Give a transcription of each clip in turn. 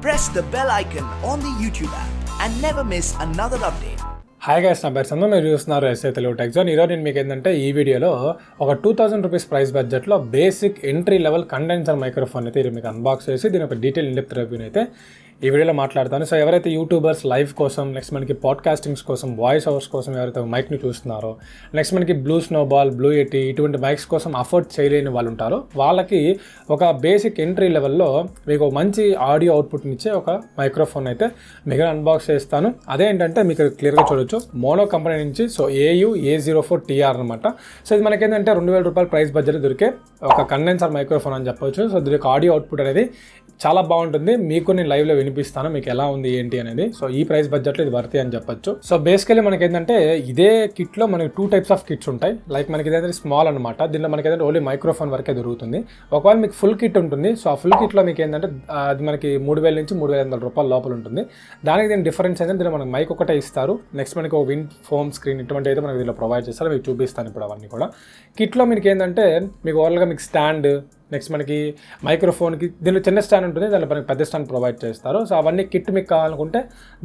press the bell icon on the YouTube app and never miss another update. Hi guys, నా పేరు సందు. మీరు చూస్తున్నారు A04TR. ఈరోజు నేను మీకు ఏంటంటే ఈ వీడియోలో ఒక 2000 రూపీస్ ప్రైస్ బడ్జెట్లో basic entry level condenser microphone అయితే ఇది మీకు అన్బాక్స్ చేసి దీని ఒక డీటెయిల్ ఇన్డెప్త్ రివ్యూని అయితే ఈ వీడియోలో మాట్లాడతాను. సో ఎవరైతే యూట్యూబర్స్ లైవ్ కోసం, నెక్స్ట్ మనకి పాడ్కాస్టింగ్స్ కోసం, వాయిస్ ఓవర్స్ కోసం ఎవరైతే మైక్ని చూస్తున్నారో, నెక్స్ట్ మనకి బ్లూ స్నోబాల్, బ్లూ ఎటీ ఇటువంటి మైక్స్ కోసం అఫోర్డ్ చేయలేని వాళ్ళు ఉంటారో వాళ్ళకి ఒక బేసిక్ ఎంట్రీ లెవెల్లో మీకు మంచి ఆడియో అవుట్పుట్ని ఇచ్చే ఒక మైక్రోఫోన్ అయితే మీకు అన్బాక్స్ చేస్తాను. అదేంటంటే మీకు క్లియర్గా చూడొచ్చు, మోనో కంపెనీ నుంచి. సో A04TR అనమాట. సో ఇది మనకేంటంటే 2000 రూపాయల ప్రైస్ బడ్జెట్ దొరికే ఒక కండెన్సర్ మైక్రోఫోన్ అని చెప్పొచ్చు. సో దీనికి ఆడియో అవుట్పుట్ అనేది చాలా బాగుంటుంది. మీకు నేను లైవ్లో వినిపిస్తాను మీకు ఎలా ఉంది ఏంటి అనేది. సో ఈ ప్రైస్ బడ్జెట్లో ఇది వర్తి అని చెప్పొచ్చు. సో బేసికలీ మనకి ఏంటంటే ఇదే కిట్లో మనకి 2 టైప్స్ ఆఫ్ కిట్స్ ఉంటాయి. లైక్ మనకి ఇదేంటంటే స్మాల్ అనమాట. దీనిలో మనకి ఏంటంటే ఓన్లీ మైక్రోఫోన్ వరకే దొరుకుతుంది. ఒకవేళ మీకు ఫుల్ కిట్ ఉంటుంది. సో ఆ ఫుల్ కిట్లో మీకు ఏంటంటే అది మనకి 3000 నుంచి 3500 రూపాయల లోపల ఉంటుంది. దానికి దీని డిఫరెన్స్ ఏంటంటే దీనిలో మనకి మైక్ ఒకటే ఇస్తారు. నెక్స్ట్ మనకి ఒక విండ్ ఫోమ్ స్క్రీన్ ఇటువంటి అయితే మనకి దీనిలో ప్రొవైడ్ చేస్తారు. మీకు చూపిస్తాను ఇప్పుడు అవన్నీ కూడా. కిట్లో మీకు ఏంటంటే మీకు ఓవరాల్గా మీకు స్టాండ్, నెక్స్ట్ మనకి మైక్రోఫోన్కి దీనిలో చిన్న స్టాండ్ ఉంటుంది, దానిలో మనకి పెద్ద స్టాండ్ ప్రొవైడ్ చేస్తారు. సో అవన్నీ కిట్ మీకు కావాలనుకుంటే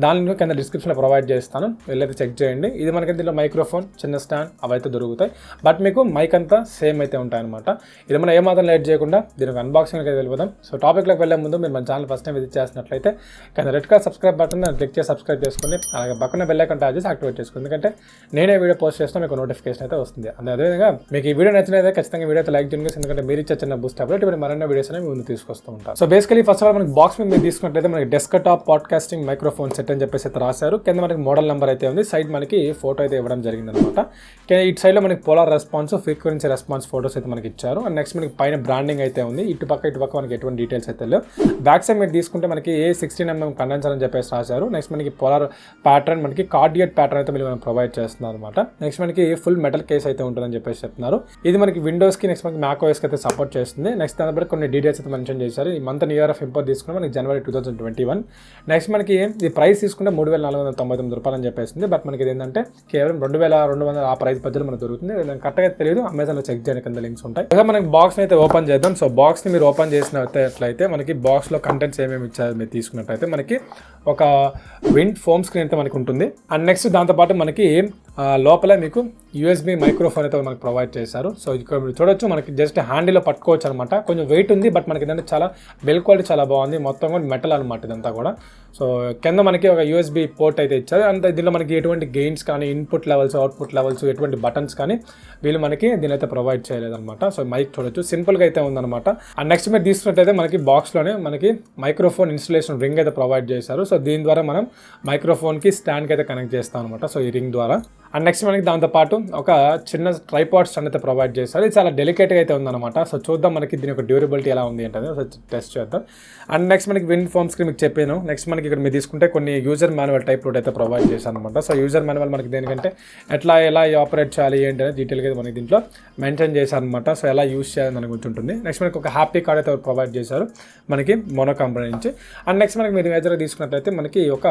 దానిలో కింద డిస్క్రిప్షన్లో ప్రొవైడ్ చేస్తాను, వెళ్ళైతే చెక్ చేయండి. ఇది మనకి దీనిలో మైక్రోఫోన్, చిన్న స్టాండ్ అవైతే దొరుకుతాయి. బట్ మీకు మైక్ అంతా సేమ్ అయితే ఉంటాయన్నమాట. ఇది మనం ఏమాత్రం లేట్ చేయకుండా దీనికి అన్బాక్సింగ్కి అయితే వెళ్ళిపోదాం. సో టాపిక్లోకి వెళ్ళే ముందు మీరు మన ఛానల్ ఫస్ట్ టైం విజిట్ చేసినట్లయితే కింద రెడ్ కలర్ సబ్స్క్రైబ్ బటన్ దాన్ని క్లిక్ చేసి సబ్స్క్రైబ్ చేసుకోండి. అలాగే పక్కన బెల్ ఐకాన్ ట్యాప్ చేసి యాక్టివేట్ చేసుకోండి. ఎందుకంటే నేనే వీడియో పోస్ట్ చేసినా మీకు నోటిఫికేషన్ అయితే వస్తుంది. అదేవిధంగా మీకు ఈ వీడియో నచ్చినైతే ఖచ్చితంగా వీడియో అయితే లైక్ చేయండి. ఎందుకంటే మీరు ఇచ్చే చిన్న బూస్ట్ అప్డేట్ ఇప్పుడు మరిన్ని వీడియోస్ అనేవి ముందు తీసుకొస్తూ ఉంటారు. So basically first of all మనకి బాక్స్ మీద మీరు తీసుకున్నట్లయితే మనకి డెస్క్టాప్ పాడ్కాస్టింగ్ మైక్రోఫోన్ సెట్ అని చెప్పేసి అయితే రాశారు. కింద మనకి మోడల్ నెంబర్ అయితే ఉంది. సైడ్ మనకి ఫోటో అయితే ఇవ్వడం జరిగింది అనమాట. ఇటు సైడ్లో మనకి polar response, frequency response photos అయితే మనకి ఇచ్చారు. అండ్ నెక్స్ట్ మనకి పైన బ్రాండింగ్ అయితే ఉంది. ఇటు పక్క మనకి ఎటువంటి డీటెయిల్స్ అయితే లేవు. బ్యాక్ సైడ్ మీరు తీసుకుంటే మనకి A16mm కండెన్సర్ అని చెప్పేసి రాశారు. నెక్స్ట్ మనకి పోలార్ ప్యాటర్న్, మనకి కార్డియేట్ ప్యాటర్న్ అయితే మీరు ప్రొవైడ్ చేస్తున్నారు అనమాట. నెక్స్ట్ మనకి ఫుల్ మెటల్ కేస్ అయితే ఉంటుందని చెప్పేసి చెప్తున్నారు. ఇది మనకి విండోస్కి, నెక్స్ట్ మనకి మ్యాక్ఓఎస్కి అయితే సపోర్ట్ చేస్తుంది. నెక్స్ట్ దాని బట్టి కొన్ని డీటెయిల్స్ అయితే మెన్షన్ చేశారు. ఈ మంత్ ఇయర్ ఆఫ్ ఇంపోర్ట్ తీసుకుంటే మనకి జనవరి 2021. నెక్స్ట్ మనకి ఈ ప్రైస్ తీసుకుంటే 3499 రూపాయలు అని చెప్పేసింది. బట్ మనకి ఇది ఏంటంటే కేవలం 2200 ఆ ప్రైస్ బడ్జెట్ మనకు దొరుకుతుంది. కరెక్ట్గా తెలియదు, అమెజాన్లో చెక్ చేయడానికి కింద లింక్స్ ఉంటాయి. మనకి బాక్స్ని అయితే ఓపెన్ చేద్దాం. సో బాక్స్ని మీరు ఓపెన్ చేసినట్లయితే మనకి బాక్స్లో కంటెంట్స్ ఏమేమి ఇచ్చారు మీరు తీసుకున్నట్లయితే మనకి ఒక విండ్ ఫోమ్ స్క్రీన్ అయితే మనకి ఉంటుంది. అండ్ నెక్స్ట్ దాంతోపాటు మనకి లోపల మీకు USB మైక్రోఫోన్ అయితే మనకి ప్రొవైడ్ చేశారు. సో ఇక్కడ మీరు చూడొచ్చు, మనకి జస్ట్ హ్యాండిల్లో పట్టుకోవచ్చు అనమాట. కొంచెం వెయిట్ ఉంది, బట్ మనకి ఏంటంటే చాలా బిల్డ్ క్వాలిటీ చాలా బాగుంది. మొత్తం కూడా మెటల్ అనమాట ఇదంతా కూడా. సో కింద మనకి ఒక USB పోర్ట్ అయితే ఇచ్చారు. అండ్ దీనిలో మనకి ఎటువంటి గెయిన్స్ కానీ, ఇన్పుట్ లెవెల్స్, అవుట్పుట్ లెవెల్స్, ఎటువంటి బటన్స్ కానీ వీళ్ళు మనకి దీని అయితే ప్రొవైడ్ చేయలేదన్నమాట. సో మైక్ చూడొచ్చు, సింపుల్గా అయితే ఉందన్నమాట. అండ్ నెక్స్ట్ మీరు తీసుకున్నట్టయితే మనకి బాక్స్లోనే మనకి మైక్రోఫోన్ ఇన్స్టలేషన్ రింగ్ అయితే ప్రొవైడ్ చేశారు. సో దీని ద్వారా మనం మైక్రోఫోన్కి స్టాండ్కి అయితే కనెక్ట్ చేస్తాం అనమాట. సో ఈ రింగ్ ద్వారా. అండ్ నెక్స్ట్ మనకి దాంతోపాటు ఒక చిన్న ట్రైపాడ్ స్టాండ్ అయితే ప్రొవైడ్ చేస్తారు. ఇది చాలా డెలికేట్గా అయితే ఉందన్నమాట. సో చూద్దాం మనకి దీని యొక్క డ్యూరబిలిటీ ఎలా ఉంది ఏంటంటే సో టెస్ట్ చేద్దాం. అండ్ నెక్స్ట్ మనకి విండ్ ఫోమ్ స్క్రీన్ మీకు చెప్పాను. నెక్స్ట్ మనకి ఇక్కడ మీరు తీసుకుంటే కొన్ని యూజర్ మాన్యువల్ టైప్ రూట్ అయితే ప్రొవైడ్ చేశాను అనమాట. సో యూజర్ మాన్యువల్ మనకి దేనికంటే ఎలా ఆపరేట్ చేయాలి ఏంటి అనేది డీటెయిల్గా మనకి దీంట్లో మెన్షన్ చేశారు అనమాట. సో ఎలా యూజ్ చేయాలని మనకు గుర్తుంటుంది. నెక్స్ట్ మనకి ఒక హ్యాపీ కార్డ్ అయితే ప్రొవైడ్ చేశారు మనకి మోనో కంపెనీ నుంచి. అండ్ నెక్స్ట్ మనకి మీరు మేజర్గా తీసుకున్నట్లయితే మనకి ఒక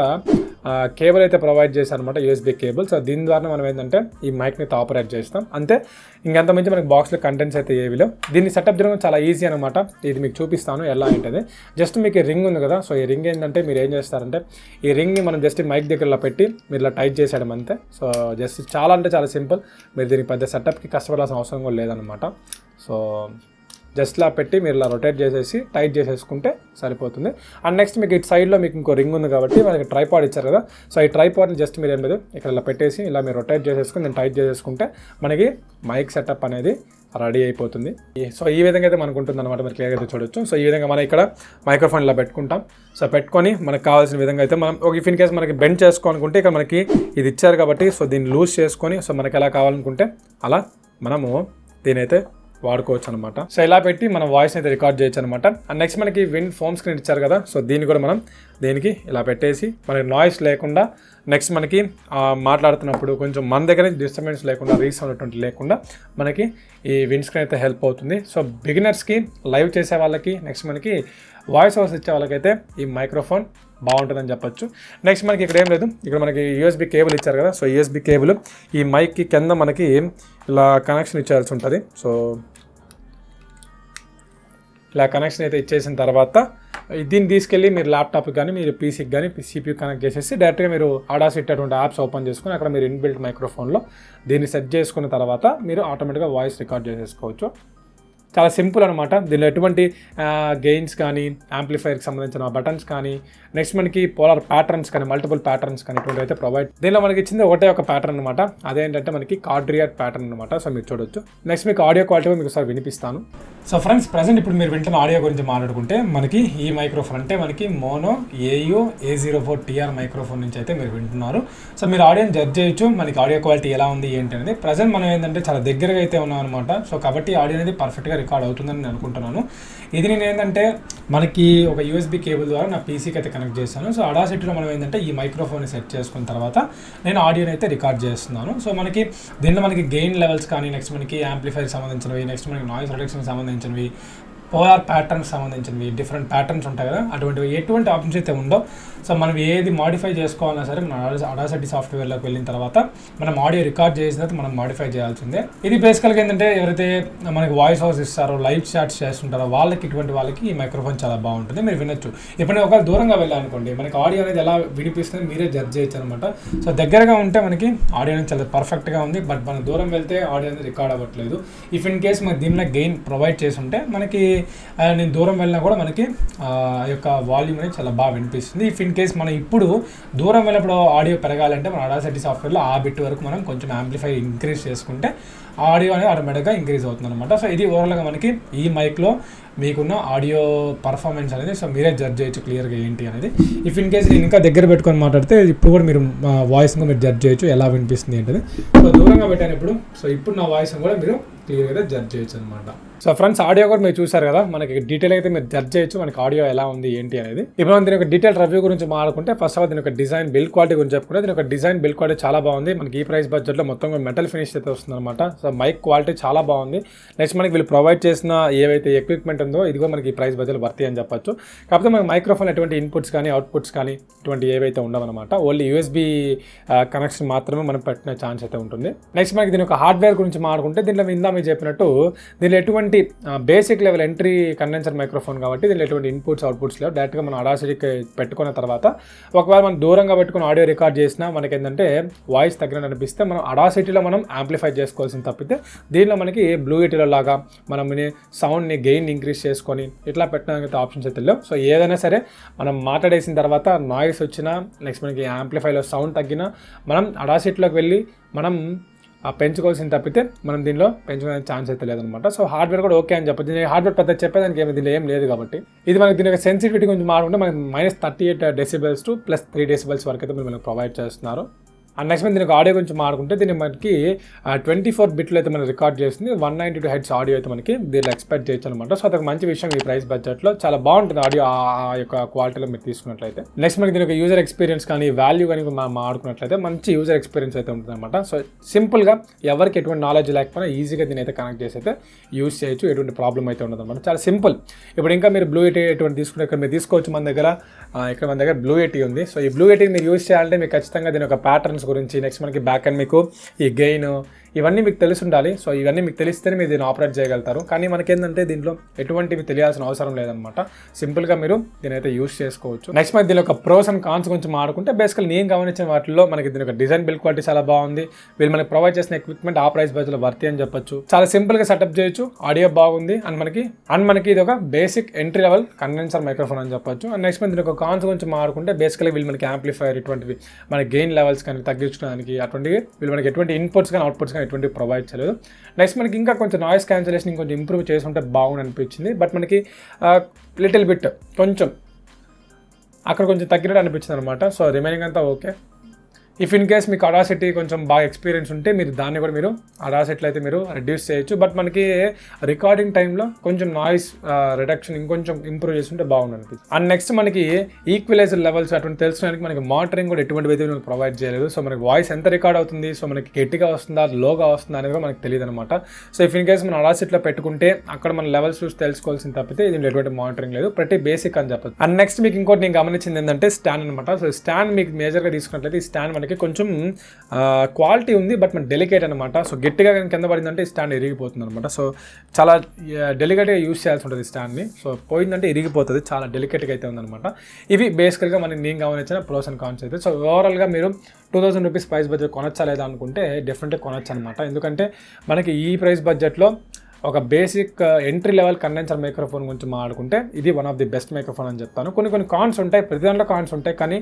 కేబుల్ అయితే ప్రొవైడ్ చేశారు అనమాట, USB కేబుల్. సో దీని ద్వారా మనం ఏంటంటే ఈ మైక్ని అయితే ఆపరేట్ చేస్తాం అంతే. ఇంకంత మంచి మనకి బాక్స్లో కంటెంట్స్ అయితే ఏవిలో. దీన్ని సెటప్ చేయడం చాలా ఈజీ అనమాట. ఇది మీకు చూపిస్తాను ఎలా ఏంటది. జస్ట్ మీకు రింగ్ ఉంది కదా, సో ఈ రింగ్ ఏంటంటే మీరు ఏం చేస్తారంటే ఈ రింగ్ని మనం జస్ట్ మైక్ దగ్గర ఇలా పెట్టి మీరు ఇలా టైట్ చేసేయడం అంతే. సో జస్ట్ చాలా అంటే చాలా సింపుల్. మీరు దీనికి పెద్ద సెటప్కి కష్టపడాల్సిన అవసరం కూడా లేదనమాట. సో జస్ట్ ఇలా పెట్టి మీరు ఇలా రొటేట్ చేసేసి టైట్ చేసేసుకుంటే సరిపోతుంది. అండ్ నెక్స్ట్ మీకు ఇటు సైడ్లో మీకు ఇంకో రింగ్ ఉంది కాబట్టి మనకి ట్రైపాడ్ ఇచ్చారు కదా. సో ఈ ట్రైపాడ్ని జస్ట్ మీరు ఏం లేదు ఇక్కడ ఇలా పెట్టేసి ఇలా మీరు రొటేట్ చేసేసుకుని నేను టైట్ చేసేసుకుంటే మనకి మైక్ సెటప్ అనేది రెడీ అయిపోతుంది. సో ఈ విధంగా అయితే మనకు ఉంటుంది అనమాట. మీరు క్లియర్గా అయితే చూడొచ్చు. సో ఈ విధంగా మనం ఇక్కడ మైక్రోఫోన్ ఇలా పెట్టుకుంటాం. సో పెట్టుకొని మనకు కావాల్సిన విధంగా అయితే మనం ఒక ఇఫ్ ఇన్ కేస్ మనకి బెండ్ చేసుకోవాలనుకుంటే ఇక్కడ మనకి ఇది ఇచ్చారు కాబట్టి సో దీన్ని లూజ్ చేసుకొని సో మనకి ఎలా కావాలనుకుంటే అలా మనము దీనైతే వాడుకోవచ్చు అనమాట. సో ఇలా పెట్టి మనం వాయిస్ అయితే రికార్డ్ చేయొచ్చు అనమాట. అండ్ నెక్స్ట్ మనకి విండ్ ఫోమ్ స్క్రీన్ ఇచ్చారు కదా. సో దీన్ని కూడా మనం దీనికి ఇలా పెట్టేసి మనకి నాయిస్ లేకుండా, నెక్స్ట్ మనకి మాట్లాడుతున్నప్పుడు కొంచెం మన దగ్గర డిస్టర్బెన్స్ లేకుండా, రీసౌండ్ అటువంటి లేకుండా మనకి ఈ విండ్ స్క్రీన్ అయితే హెల్ప్ అవుతుంది. సో బిగినర్స్కి, లైవ్ చేసే వాళ్ళకి, నెక్స్ట్ మనకి వాయిస్ ఓవర్స్ ఇచ్చే వాళ్ళకైతే ఈ మైక్రోఫోన్ బాగుంటుందని చెప్పొచ్చు. నెక్స్ట్ మనకి ఇక్కడ ఏం లేదు, ఇక్కడ మనకి USB కేబుల్ ఇచ్చారు కదా. సో USB కేబుల్ ఈ మైక్కి కింద మనకి ఇలా కనెక్షన్ ఇచ్చాల్సి ఉంటుంది. సో ఇలా కనెక్షన్ అయితే ఇచ్చేసిన తర్వాత దీన్ని తీసుకెళ్ళి మీరు ల్యాప్టాప్కి కానీ మీరు పీసీకి కానీ CPU కనెక్ట్ చేసేసి డైరెక్ట్గా మీరు ఆడాసిటీ అటువంటి యాప్స్ ఓపెన్ చేసుకుని అక్కడ మీరు ఇన్బిల్ట్ మైక్రోఫోన్లో దీన్ని సెట్ చేసుకున్న తర్వాత మీరు ఆటోమేటిక్గా వాయిస్ రికార్డ్ చేసేసుకోవచ్చు. చాలా సింపుల్ అనమాట. దీనిలో ఎటువంటి గెయిన్స్ కానీ యాంప్లిఫైర్కి సంబంధించిన బటన్స్ కానీ నెక్స్ట్ మనకి పోలార్ ప్యాటర్న్స్ కానీ మల్టిపుల్ ప్యాటర్న్స్ కానీ ఇటువంటి అయితే ప్రొవైడ్. దీనిలో మనకి ఇచ్చింది ఒకటే ఒక ప్యాటర్న్ అనమాట, అదేంటంటే మనకి కార్డియర్ ప్యాటర్న్ అనమాట. సో మీరు చూడొచ్చు. నెక్స్ట్ మీకు ఆడియో క్వాలిటీ మీకు ఒకసారి వినిపిస్తాను. సో ఫ్రెండ్స్ ప్రజెంట్ ఇప్పుడు మీరు వింటున్న ఆడియో గురించి మాట్లాడుకుంటే మనకి ఈ మైక్రోఫోన్ అంటే మనకి మోనో A04TR మైక్రోఫోన్ నుంచి అయితే మీరు వింటున్నారు. సో మీరు ఆడియోని జడ్జ్ చేయొచ్చు మనకి ఆడియో క్వాలిటీ ఎలా ఉంది ఏంటి అనేది. ప్రజెంట్ మనం ఏంటంటే చాలా దగ్గరగా అయితే ఉన్నాం అనమాట. సో కాబట్టి ఆడియో అనేది పర్ఫెక్ట్గా రికార్డ్ అవుతుందని నేను అనుకుంటున్నాను. ఇది నేను ఏంటంటే మనకి ఒక USB కేబుల్ ద్వారా నా పీసీకి అయితే కనెక్ట్ చేశాను. సో అడాసిటీలో మనం ఏంటంటే ఈ మైక్రోఫోన్ని సెట్ చేసుకున్న తర్వాత నేను ఆడియోని అయితే రికార్డ్ చేస్తున్నాను. సో మనకి దీనిలో మనకి గెయిన్ లెవెల్స్ కానీ నెక్స్ట్ మనకి యాంప్లిఫైర్కి సంబంధించినవి నెక్స్ట్ మనకి నాయిస్ రిడక్షన్కి సంబంధించినవి పోలార్ ప్యాటర్న్స్ సంబంధించినవి డిఫరెంట్ ప్యాటర్న్స్ ఉంటాయి కదా, అటువంటివి ఎటువంటి ఆప్షన్స్ అయితే ఉండవు. సో మనం ఏది మాడిఫై చేసుకోవాలన్నా సరే మన అడాసిటీ సాఫ్ట్వేర్లోకి వెళ్ళిన తర్వాత మనం ఆడియో రికార్డ్ చేసిన తర్వాత మనం మాడిఫై చేయాల్సిందే. ఇది బేసికల్గా ఏంటంటే ఎవరైతే మనకి వాయిస్ ఓవర్స్ ఇస్తారో లైవ్ చాట్స్ చేస్తుంటారో ఇటువంటి వాళ్ళకి ఈ మైక్రోఫోన్ చాలా బాగుంటుంది, మీరు వినొచ్చు. ఎప్పుడైనా ఒకవేళ దూరంగా వెళ్ళాలనుకోండి మనకి ఆడియో అనేది ఎలా వినిపిస్తుంది మీరే జడ్జ్ చేయొచ్చు అనమాట. సో దగ్గరగా ఉంటే మనకి ఆడియో అనేది చాలా పర్ఫెక్ట్గా ఉంది, బట్ మనం దూరం వెళ్తే ఆడియో అనేది రికార్డ్ అవ్వట్లేదు. ఇఫ్ ఇన్ కేస్ మనకి దీనిలో గెయిన్ ప్రొవైడ్ చేసి ఉంటే మనకి నేను దూరం వెళ్ళినా కూడా మనకి యొక్క వాల్యూమ్ అనేది చాలా బాగా వినిపిస్తుంది. ఇఫ్ ఇన్ కేస్ మనం ఇప్పుడు దూరం వెళ్ళినప్పుడు ఆడియో పెరగాలంటే మన అడాసిటీ సాఫ్ట్వేర్లో ఆ బిట్ వరకు మనం కొంచెం యాంప్లిఫై ఇంక్రీజ్ చేసుకుంటే ఆడియో అనేది ఆటోమేటిక్గా ఇంక్రీజ్ అవుతుంది అనమాట. సో ఇది ఓవరాల్గా మనకి ఈ మైక్లో మీకున్న ఆడియో పర్ఫార్మెన్స్ అనేది సో మీరే జడ్జ్ చేయొచ్చు క్లియర్గా ఏంటి అనేది. ఇఫ్ ఇన్ కేస్ నేను ఇంకా దగ్గర పెట్టుకొని మాట్లాడితే ఇప్పుడు కూడా మీరు వాయిస్గా మీరు జడ్జ్ చేయొచ్చు ఎలా వినిపిస్తుంది ఏంటిది. సో దూరంగా పెట్టాను ఇప్పుడు, సో ఇప్పుడు నా వాయిస్ కూడా మీరు క్లియర్గా జడ్జ్ చేయొచ్చు అనమాట. సో ఫ్రెండ్స్ ఆడియో కూడా మీరు చూసారు కదా, మనకి డీటెయిల్ అయితే మీరు జడ్జ్ చేయొచ్చు మనకి ఆడియో ఎలా ఉంది ఏంటి అనేది. ఇప్పుడు మనం దీని యొక్క డీటెయిల్ రివ్యూ గురించి మాట్లాడుకుంటే ఫస్ట్ ఆఫ్ ఆల్ దీని యొక్క డిజైన్ బిల్డ్ క్వాలిటీ గురించి చెప్పుకుంటే దీని యొక్క డిజైన్ బిల్డ్ క్వాలిటీ చాలా బాగుంది. మనకి ఈ ప్రైస్ బడ్జెట్లో మొత్తం మెటల్ ఫినిష్ అయితే వస్తుంది అనమాట. సో మైక్ క్వాలిటీ చాలా బాగుంది. నెక్స్ట్ మనకి వీళ్ళు ప్రొవైడ్ చేసిన ఏవైతే ఎక్విప్మెంట్ ఉందో ఇది కూడా మనకి ఈ ప్రైస్ బడ్జెట్లో వర్తి అని చెప్పొచ్చు. కాకపోతే మనకి మైక్రోఫోన్ ఎటువంటి ఇన్పుట్స్ కానీ అవుట్పుట్స్ కానీ ఇటువంటి ఏవైతే ఉండవన్నమాట, ఓన్లీ USB కనెక్షన్ మాత్రమే మనం పెట్టిన ఛాన్స్ అయితే ఉంటుంది. నెక్స్ట్ మనకి దీని యొక్క హార్డ్వేర్ గురించి మాట్లాడుకుంటే దీనిలో ఇందా మీరు చెప్పినట్టు దీనిలో ఎటువంటి basic level entry condenser microphone కాబట్టి దీనిలో ఎటువంటి ఇన్పుట్స్ అవుట్పుట్స్ లేవు. డైరెక్ట్గా మనం అడాసిటీకి పెట్టుకున్న తర్వాత ఒకవేళ మనం దూరంగా పెట్టుకుని ఆడియో రికార్డ్ చేసినా మనకి ఏంటంటే వాయిస్ తగ్గినట్టు అనిపిస్తే మనం అడాసిటీలో మనం యాంప్లిఫై చేసుకోవాల్సింది తప్పితే దీనిలో మనకి బ్లూయిటీలో లాగా మనం సౌండ్ని గెయిన్ ఇంక్రీజ్ చేసుకొని ఇట్లా పెట్టడానికి ఆప్షన్స్ అయితే లేవు. సో ఏదైనా సరే మనం మాట్లాడేసిన తర్వాత నాయిస్ వచ్చినా నెక్స్ట్ మనకి యాంప్లిఫైలో సౌండ్ తగ్గినా మనం అడాసిటీలోకి వెళ్ళి మనం పెంచుకోవాల్సింది తప్పితే మనం దీనిలో పెంచుకునే ఛాన్స్ అయితే లేదనమాట. సో హార్డ్వేర్ కూడా ఓకే అని చెప్పచ్చు. హార్డ్వేర్ పెద్ద చెప్పేదానికి దీనిలో ఏం లేదు కాబట్టి ఇది మనకి దీని యొక్క సెన్సిటివిటీ గురించి మాట్లాడుకుంటే మనకి -38 డెసిబెల్స్ టు +3 డెసిబెల్స్ వరకు అయితే మీరు మనకు ప్రొవైడ్ చేస్తున్నారు. అండ్ నెక్స్ట్ దీనికి ఆడియో గురించి మాట్లాడుకుంటే దీన్ని మనకి 24 బిట్లు అయితే మనం రికార్డ్ చేస్తుంది. 192 హెడ్స్ ఆడియో అయితే మనకి దీనిలో ఎక్స్పెక్ట్ చేయొచ్చు అనమాట. సో అదొక మంచి విషయం ఈ ప్రైస్ బడ్జెట్లో. చాలా బాగుంటుంది ఆడియో ఆ యొక్క క్వాలిటీలో మీరు తీసుకున్నట్లయితే. నెక్స్ట్ మనకి దీని యొక్క యూజర్ ఎక్స్పీరియన్స్ కానీ వాల్యూ కానీ మనం మాట్లాడుకున్నట్లయితే మంచి యూజర్ ఎక్స్పీరియన్స్ అయితే ఉంటుంది అనమాట. సో సింపుల్గా ఎవరికి ఎటువంటి నాలెడ్జ్ లేకపోయినా ఈజీగా దీని అయితే కనెక్ట్ చేసి అయితే యూజ్ చేయొచ్చు, ఎటువంటి ప్రాబ్లం అయితే ఉండదు అనమాట. చాలా సింపుల్. ఇప్పుడు ఇంకా మీరు బ్లూయిటీ ఎటువంటి తీసుకుంటే ఇక్కడ మీరు తీసుకోవచ్చు. మన దగ్గర బ్లూయిటీ ఉంది. సో ఈ బ్లూయిటీ మీరు యూజ్ చేయాలంటే మీకు ఖచ్చితంగా దీని యొక్క ప్యాటర్న్స్ గురించి నెక్స్ట్ మనకి బ్యాక్ అండ్ మీకు ఈ గెయిన్ ఇవన్నీ మీకు తెలిసి ఉండాలి. సో ఇవన్నీ మీకు తెలిస్తేనే మీరు దీన్ని ఆపరేట్ చేయగలుగుతారు. కానీ మనకేంటంటే దీంట్లో ఎటువంటివి తెలియాల్సిన అవసరం లేదనమాట. సింపుల్గా మీరు దీని అయితే యూస్ చేసుకోవచ్చు. నెక్స్ట్ మనకి దీని యొక్క ప్రోస్ అండ్ కాన్స్ గురించి మాట్లాడుకుంటే బేసికల్ నేను గమనించిన వాటిలో మనకి దీని యొక్క డిజైన్ బిల్డ్ క్వాలిటీ చాలా బాగుంది. వీళ్ళు మనకి ప్రొవైడ్ చేసిన ఎక్విప్మెంట్ ఆ ప్రైస్ బడ్జెట్లో వర్తి అని చెప్పొచ్చు. చాలా సింపుల్గా సెటప్ చేయొచ్చు, ఆడియో బాగుంది అండ్ మనకి ఇది ఒక basic entry level condenser microphone అని చెప్పొచ్చు. అండ్ నెక్స్ట్ దీని యొక్క కాన్స్ గురించి మాట్లాడుకుంటే బేసికల్గా వీళ్ళు మనకి యాంప్లిఫైర్ ఇటువంటివి మన గెయిన్ లెవెల్స్ కానీ తగ్గించడానికి అటువంటివి వీళ్ళు మనకి ఎటువంటి ఇన్పుట్స్ కానీ అవుట్పుట్స్ కానీ ఎటువంటి ప్రొవైడ్ చేయలేదు. నెక్స్ట్ మనకి ఇంకా కొంచెం నాయిస్ క్యాన్సిలేషన్ ఇంకొంచెం ఇంప్రూవ్ చేసుకుంటే బాగుంది అనిపించింది. బట్ మనకి లిటిల్ బిట్ కొంచెం అక్కడ కొంచెం తగ్గినట్టు అనిపించింది అనమాట. సో రిమైనింగ్ అంతా ఓకే. ఇఫ్ ఇన్ కేస్ మీకు అడాసిటీ కొంచెం బాగా ఎక్స్పీరియన్స్ ఉంటే మీరు దాన్ని కూడా మీరు అడాసిటీలో అయితే మీరు రెడ్యూస్ చేయొచ్చు. బట్ మనకి రికార్డింగ్ టైంలో కొంచెం నాయిస్ రిడక్షన్ ఇంకొంచెం ఇంప్రూవ్ చేస్తుంటే బాగుంది అనిపిస్తుంది. అండ్ నెక్స్ట్ మనకి ఈక్వలైజర్ లెవెల్స్ అటువంటి తెలుసుకోవడానికి మనకి మానిటరింగ్ కూడా ఎటువంటి అయితే మనకు ప్రొవైడ్ చేయలేదు. సో మనకి వాయిస్ ఎంత రికార్డ్ అవుతుంది, సో మనకి గట్టిగా వస్తుందా లోగా వస్తుందా అనేది కూడా మనకు తెలియదు అనమాట. సో ఇఫ్ ఇన్ కేస్ మనం అడాసిటీలో పెట్టుకుంటే అక్కడ మన లెవెల్స్ చూసి తెలుసుకోవాల్సింది తప్పితే దీంట్లో ఎటువంటి మానిటరింగ్ లేదు, ప్రతి బేసిక్ అని చెప్పచ్చు. అండ్ నెక్స్ట్ మీకు ఇంకోటి నేను గమనించింది ఏంటంటే స్టాండ్ అనమాట. సో స్టాండ్ మీకు మేజర్గా తీసుకున్నట్లయితే ఈ స్టాండ్ మనకి మనకి కొంచెం క్వాలిటీ ఉంది, బట్ మన డెలికేట్ అనమాట. సో గట్టిగా కానీ కింద పడిందంటే ఈ స్టాండ్ ఇరిగిపోతుంది అనమాట. సో చాలా డెలికేట్గా యూస్ చేయాల్సి ఉంటుంది ఈ స్టాండ్ని. సో పోయిందంటే ఇరిగిపోతుంది, చాలా డెలికేట్గా అయితే ఉందన్నమాట. ఇవి బేసికల్గా మనకి నేను గమనించిన ప్రోస్ అండ్ కాన్స్ అయితే. సో ఓవరాల్గా మీరు 2000 రూపీస్ ప్రైస్ బడ్జెట్ కొనొచ్చా లేదా అనుకుంటే డెఫినెట్గా కొనొచ్చు అనమాట. ఎందుకంటే మనకి ఈ ప్రైస్ బడ్జెట్లో ఒక basic entry level condenser microphone గురించి మాట్లాడుకుంటే ఇది one of the best microphone అని చెప్తాను. కొన్ని కాన్స్ ఉంటాయి, ప్రతి దాంట్లో కాన్స్ ఉంటాయి, కానీ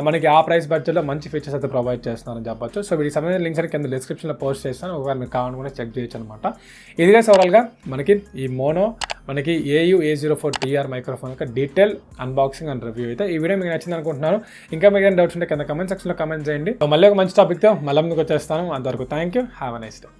మనకి ఆ ప్రైస్ బడ్జెట్లో మంచి ఫీచర్స్ అయితే ప్రొవైడ్ చేస్తున్నారని చెప్పొచ్చు. సో వీటికి సంబంధించిన లింక్స్ అని కింద డిస్క్రిప్షన్లో పోస్ట్ చేస్తాను, ఒకవేళ మీరు కావాలనుకుంటే చెక్ చేయొచ్చు అనమాట. ఇదిగా ఓవరాల్గా మనకి ఈ మోనో మనకి A04TR మైక్రోఫోన్ యొక్క డీటెయిల్ అన్బాక్సింగ్ అండ్ రివ్యూ అయితే. ఈ వీడియో మీకు నచ్చింది అనుకుంటున్నాను. ఇంకా మీకు ఏమైనా డౌట్స్ ఉంటే కింద కమెంట్ సెక్షన్లో కమెంట్ చేయండి. మళ్ళీ ఒక మంచి టాపిక్తో మళ్ళీ ముందుకు వచ్చేస్తాను. అంతవరకు thank you, have a nice day.